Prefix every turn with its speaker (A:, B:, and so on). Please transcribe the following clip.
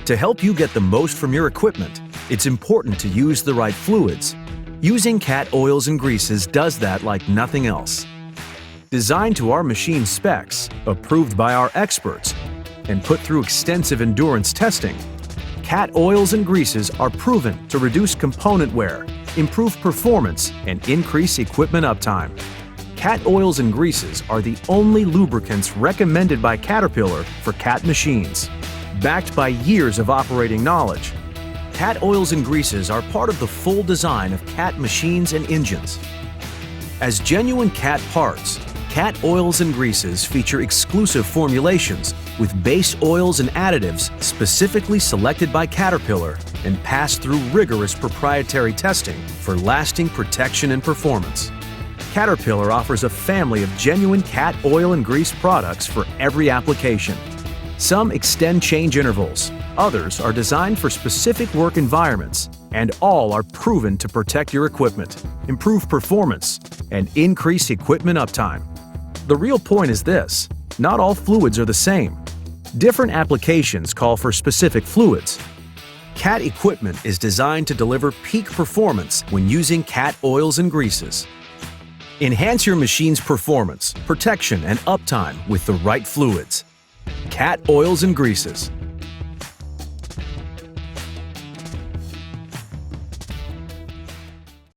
A: To help you get the most from your equipment, it's important to use the right fluids. Using CAT oils and greases does that like nothing else. Designed to our machine specs, approved by our experts, and put through extensive endurance testing, CAT oils and greases are proven to reduce component wear, improve performance, and increase equipment uptime. CAT oils and greases are the only lubricants recommended by Caterpillar for CAT machines. Backed by years of operating knowledge, CAT oils and greases are part of the full design of CAT machines and engines. As genuine CAT parts, CAT oils and greases feature exclusive formulations with base oils and additives specifically selected by Caterpillar and passed through rigorous proprietary testing for lasting protection and performance. Caterpillar offers a family of genuine CAT oil and grease products for every application. Some extend change intervals, others are designed for specific work environments, and all are proven to protect your equipment, improve performance, and increase equipment uptime. The real point is this: not all fluids are the same. Different applications call for specific fluids. CAT equipment is designed to deliver peak performance when using CAT oils and greases. Enhance your machine's performance, protection, and uptime with the right fluids. CAT oils and greases.